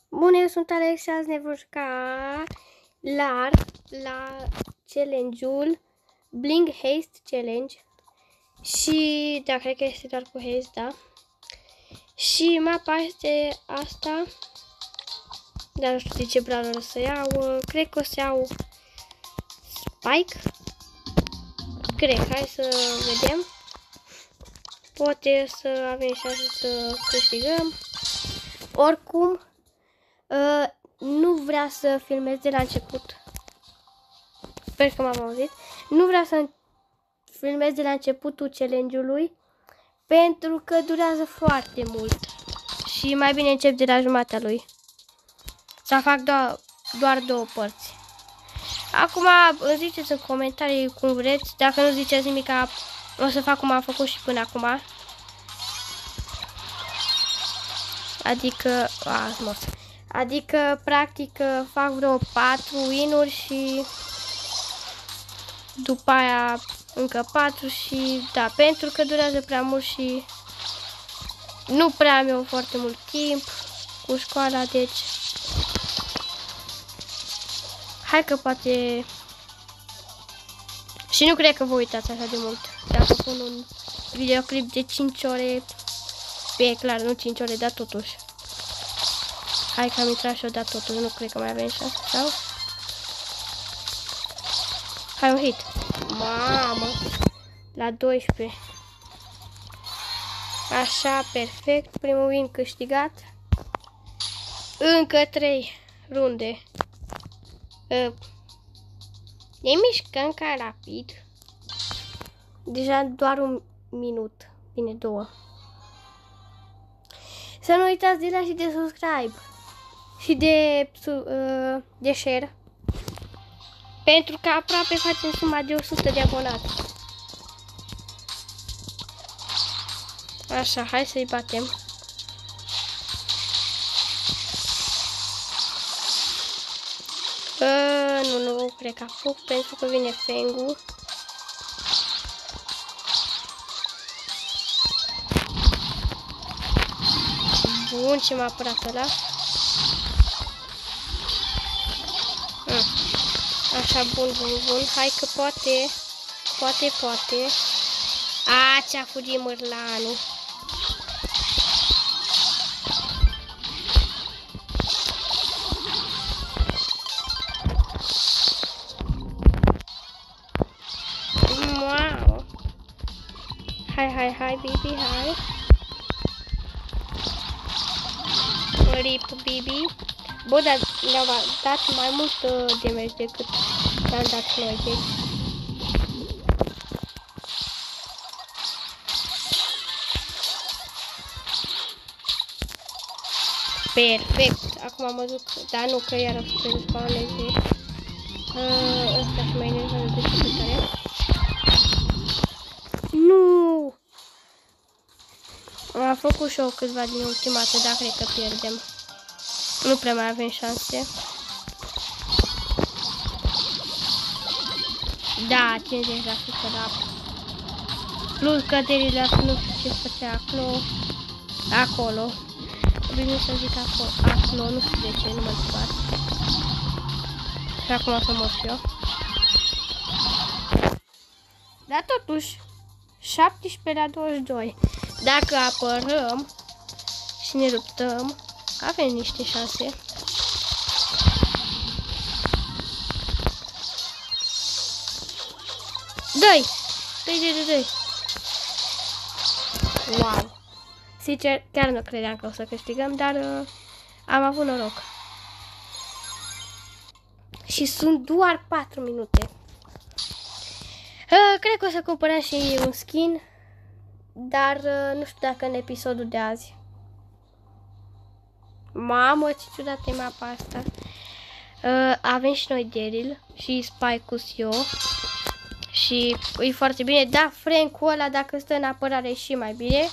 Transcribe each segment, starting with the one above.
Bună, eu sunt Alexa, azi ne vom juca la challenge-ul Bling Haste Challenge. Și da, cred că este doar cu haste, da. Și mapa este asta. Dar nu știu de ce brawler o să iau. Cred că o să iau Spike. Cred, hai să vedem. Poate să avem șanse să câștigăm. Oricum, nu vrea să filmez de la început. Sper că m-am auzit. Nu vreau să filmez de la începutul challenge-ului pentru că durează foarte mult. Și mai bine încep de la jumatea lui. Să fac doar două părți. Acum îmi ziceți în comentarii cum vreți. Dacă nu ziceți nimic, o să fac cum am făcut și până acum. Adică, practic, fac vreo 4 win-uri și după aia încă 4 și da, pentru că durează prea mult și nu prea am eu foarte mult timp cu școala, deci hai că poate și nu cred că vă uitați așa de mult. Dacă pun un videoclip de 5 ore, e clar, nu 5 ore, dar totuși. Hai că am intrat și eu, dar totuși nu cred că mai avem șanse, sau? Hai, un hit. Mamă! La 12. Așa, perfect. Primul win câștigat. Încă 3 runde. Ne mișcăm ca rapid. Deja doar un minut. Bine, 2. Să nu uitați de like și de subscribe. Și de share. Pentru că aproape facem suma de 100 de abonați. Așa, hai să-i batem. Nu cred că apuc pentru că vine Fengu. Bun, ce m-a apărat ăla. Așa, bun. Hai că poate. A, ce-a fugit mârlanul. Wow. Hai, Bibi, hai. Rip, Bibi. Bă, dar le-au dat mai mult damage decât le-am dat noi, deci. Perfect! Acum am văzut, dar nu, că iar o să se spawneze. Ăsta și mai enervează de ce tare. Nu! Am făcut și eu câțiva din ultimată, dar cred că pierdem. Nu prea mai avem șanse. Da, 50% la plus căderile, nu știu ce făcea acolo. Bine să zic acolo, nu știu de ce, nu mă depart. Și acum o să mor și eu. Dar totuși, 17-22. Dacă apărăm și ne luptăm, avem niște șanse. Dă-i! Wow! Sincer, chiar nu credeam că o să câștigăm, dar am avut noroc. Și sunt doar 4 minute. Cred că o să cumpărăm și un skin, dar nu știu dacă în episodul de azi. Mamă, ce ciudată e mapa asta. Avem și noi Daryl și Spike-ul eu. Și e foarte bine. Da, Frank-ul ăla, dacă stă în apărare, și mai bine.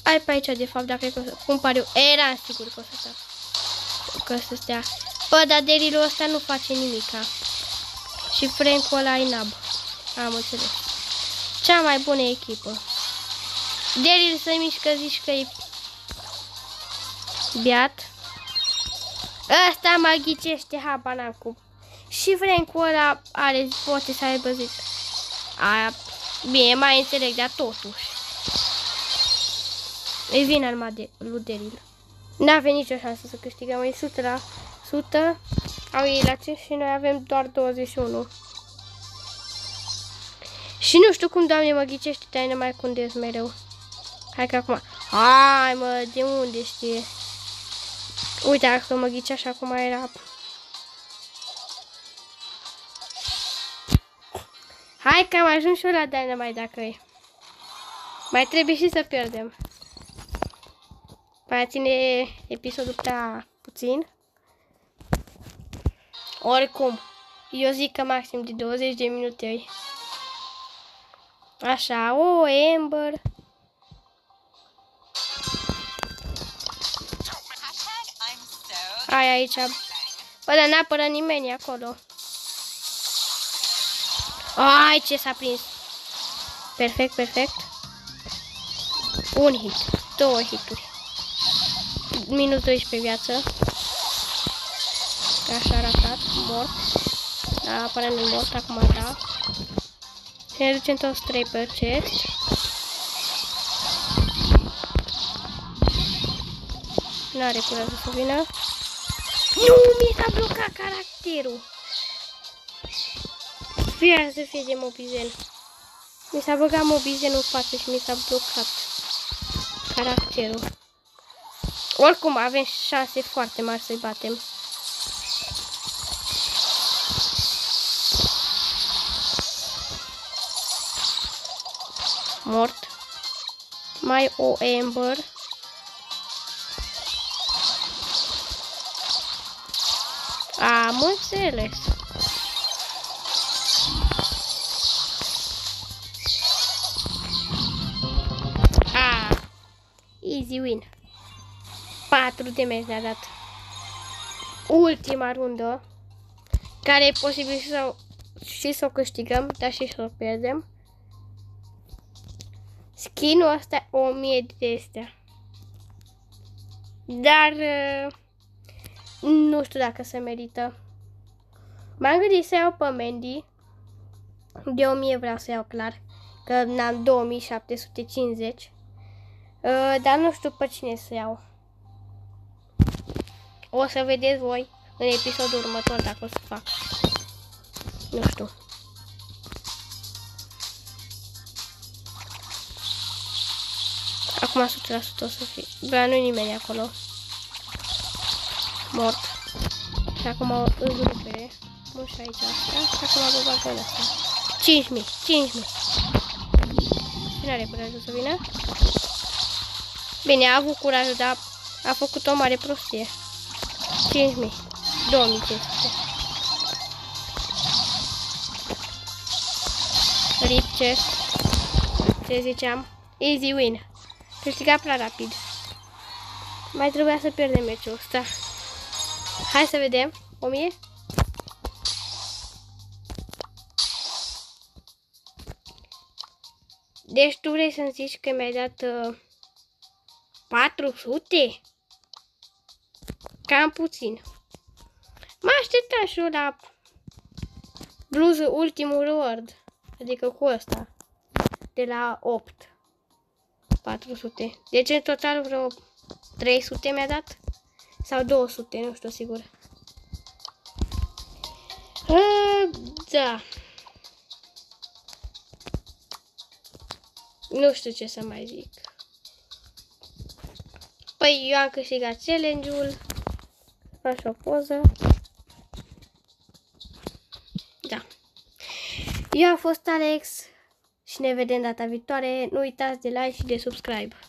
Hai pe aici, de fapt, dacă cumpăr eu. Era sigur că o să stea. Bă, dar Daryl-ul ăsta nu face nimica. Și Frank-ul ăla e nab. Am înțeles. Cea mai bună echipă. Daryl se mișcă, zici că e Beat. Ăsta mă ghicește, habar n-am cum. Și Frank-ul ăla are, poate să aibă zis. Aia, bine, mai înțeleg, dar totuși. E vina lui Daryl. N-avem nicio șansă să câștigăm, e 100%. Au ei la 5 și noi avem doar 21. Și nu știu cum, Doamne, mă ghicește, dar nu mai cundez mereu. Hai că acum... Hai, mă, de unde știe? Uite, dacă mă ghicea și acum era... Hai că am ajuns și eu la Dynamite dacă e. Mai trebuie și să pierdem. Mai ține episodul prea puțin. Oricum, eu zic că maxim de 20 de minute. Așa, o Amber. Hai aici. Bă, dar n-apără nimeni acolo. Ai, ce s-a prins. Perfect, perfect. Un hit. 2 hituri. Minus 12 viață. Așa a ratat. Mort. Da, aparent nu mort. Acum da. Și ne ducem toți 3 pe chest. N-are curajul să vină. Nu, mi s-a blocat caracterul. Vrea să fie de Mobizen. Mi s-a băgat Mobizenul în față și mi s-a blocat caracterul. Oricum avem șanse foarte mari să-i batem. Mort. Mai o Amber. Am înțeles. Easy win. 4 de meci ne-a dat. Ultima rundă. Care e posibil să o câștigăm, dar și să o pierdem. Skin-ul ăsta 1000 de astea. Dar nu știu dacă se merită. M-am gândit să iau pe Mandy. De 1000 vreau să iau clar. Că n-am 2750. Dar nu știu pe cine să iau. O să vedeți voi în episodul următor dacă o să fac. Nu știu. Acum 100% o să fie. Bă, nu-i nimeni acolo. Mort. Și acum îl rupe. Nu știu aici asta. Și acum vă bag în asta. 5000. 5000. Și n-are curajul să vină. Bine, a avut curajul, dar a făcut o mare prostie. 5000. 2500. Rip chest. Ce ziceam? Easy win. Câștiga prea rapid. Mai trebuia să pierdem meciul ăsta. Hai să vedem. 1000. Deci tu vrei să-mi zici că mi-ai dat 400? Cam puțin. Mă așteptam și eu la bluză ultimul reward. Adică cu ăsta. De la 8. 400. Deci în total vreo 300 mi-a dat? Sau 200, nu știu sigur. Da. Nu știu ce să mai zic. Păi eu am câștigat challenge-ul. Fac și o poză. Da. Eu am fost Alex și ne vedem data viitoare. Nu uitați de like și de subscribe.